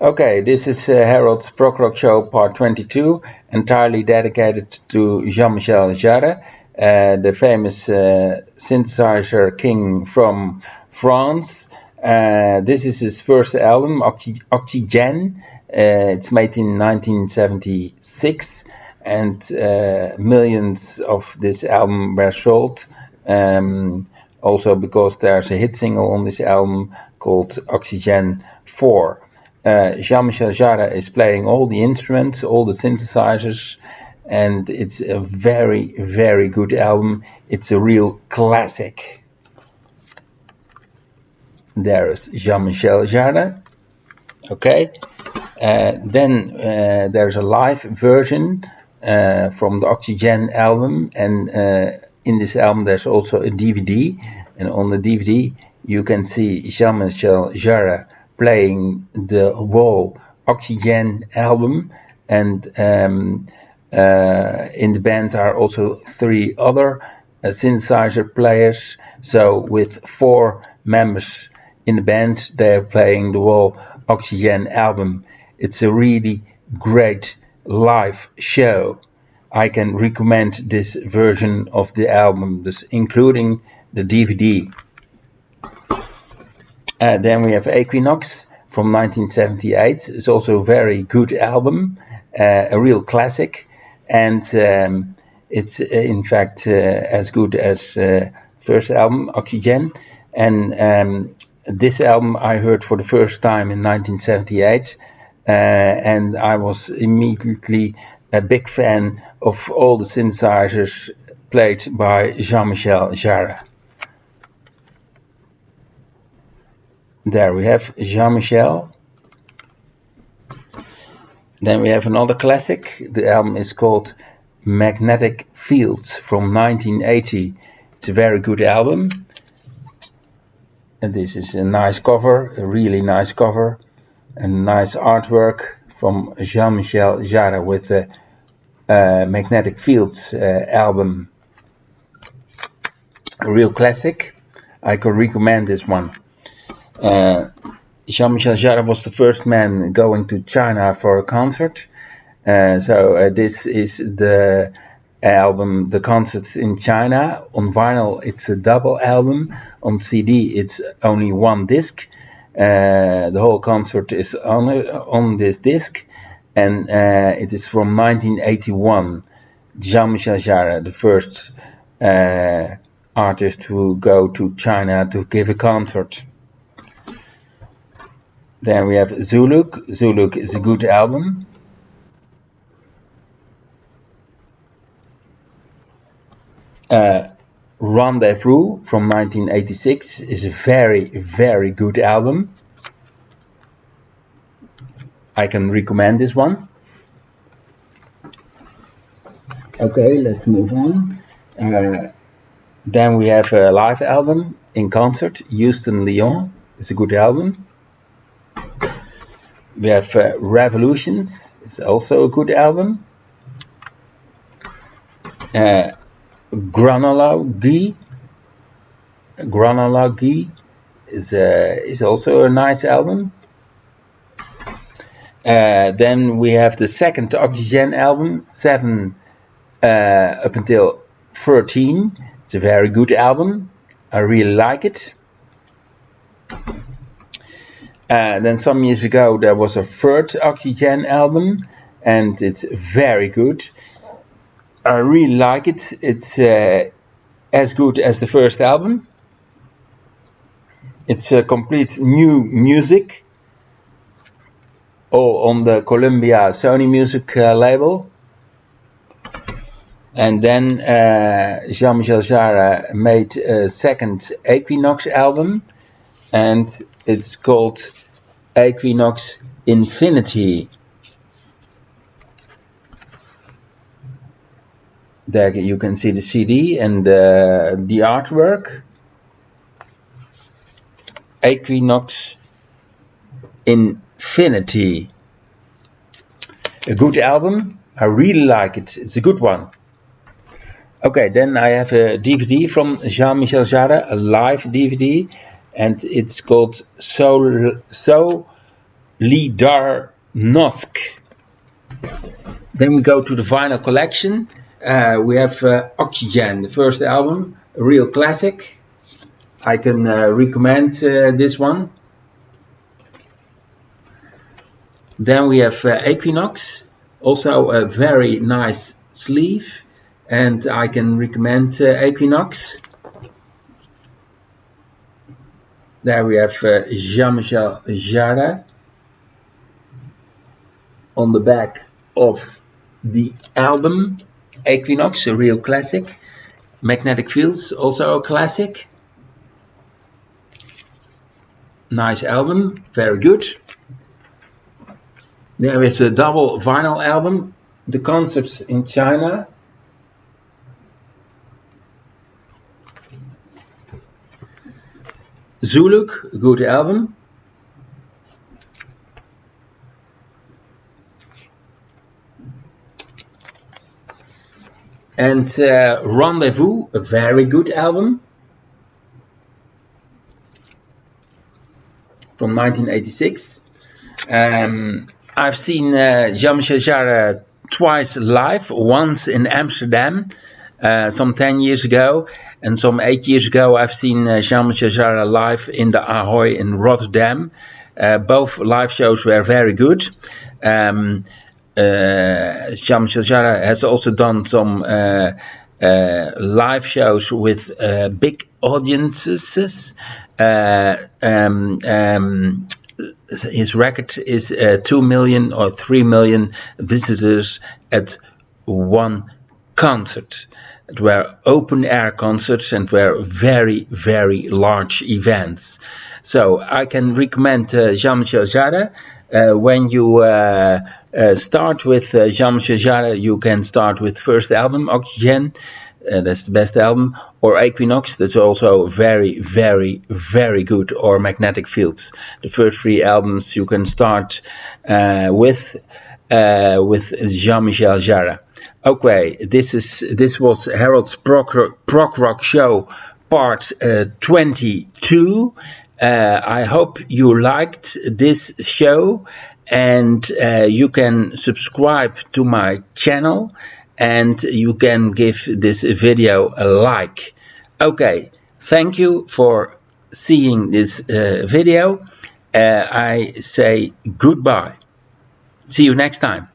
Okay, this is Harold's Prog Rock Show Part 22, entirely dedicated to Jean-Michel Jarre, the famous synthesizer king from France. This is his first album, Oxygen. It's made in 1976, and millions of this album were sold. Also because there's a hit single on this album called Oxygen 4. Jean-Michel Jarre is playing all the instruments, all the synthesizers, and it's a very, very good album. It's a real classic. There is Jean-Michel Jarre. Okay. Then there's a live version from the Oxygen album, and in this album there's also a DVD, and on the DVD you can see Jean-Michel Jarre playing the whole Oxygen album, and in the band are also 3 other synthesizer players. So with 4 members in the band, they're playing the whole Oxygen album. It's a really great live show. I can recommend this version of the album, this including the DVD. Then we have Equinox from 1978. It's also a very good album, a real classic, and it's in fact as good as first album, Oxygen. And this album I heard for the first time in 1978, and I was immediately a big fan of all the synthesizers played by Jean-Michel Jarre. There we have Jean-Michel. Then we have another classic. The album is called Magnetic Fields from 1980. It's a very good album. And this is a nice cover, a really nice cover, and nice artwork from Jean-Michel Jarre with the Magnetic Fields album. A real classic. I could recommend this one. Jean-Michel Jarre was the first man going to China for a concert. So this is the album, the concerts in China. On vinyl, it's a double album. On CD, it's only 1 disc. The whole concert is on this disc, and it is from 1981. Jean-Michel Jarre, the first artist to go to China to give a concert. Then we have Zulu. Zulu is a good album. Rendezvous from 1986 is a very, very good album. I can recommend this one. Okay, let's move on. Then we have a live album in concert, Houston Lyon. It's a good album. We have Revolutions. It's also a good album. Chronology is also a nice album. Then we have the second Oxygen album, 7 up until 13. It's a very good album. I really like it. Then some years ago there was a third Oxygen album, and it's very good. I really like it. It's as good as the first album. It's a complete new music, all on the Columbia Sony Music label. And then Jean-Michel Jarre made a second Equinox album, and it's called Equinox Infinity. There you can see the CD and the artwork. Equinox Infinity. A good album. I really like it. It's a good one. Okay, then I have a DVD from Jean-Michel Jarre, a live DVD, and it's called So Lidarnosk. Then we go to the vinyl collection. We have Oxygen, the first album, a real classic. I can recommend this one. Then we have Equinox, also a very nice sleeve, and I can recommend Equinox. There we have Jean-Michel Jarre on the back of the album. Equinox, a real classic. Magnetic Fields, also a classic. Nice album, very good. There is a double vinyl album, The Concerts in China. Zulu, good album. And Rendezvous, a very good album from 1986. I've seen Jean-Michel Jarre twice live, once in Amsterdam, some 10 years ago, and some 8 years ago I've seen Jean-Michel Jarre live in the Ahoy in Rotterdam. Both live shows were very good. Jean-Michel Jarre has also done some live shows with big audiences. His record is 2 million or 3 million visitors at one concert. It were open air concerts and were very, very large events. So I can recommend Jean-Michel Jarre. When you start with Jean-Michel Jarre, you can start with first album, Oxygen. That's the best album. Or Equinox, that's also very, very, very good. Or Magnetic Fields. The first 3 albums you can start with Jean-Michel Jarre. Okay, this was Harold's Prog Rock Show part 22. I hope you liked this show, and you can subscribe to my channel, and you can give this video a like. Okay, thank you for seeing this video. I say goodbye. See you next time.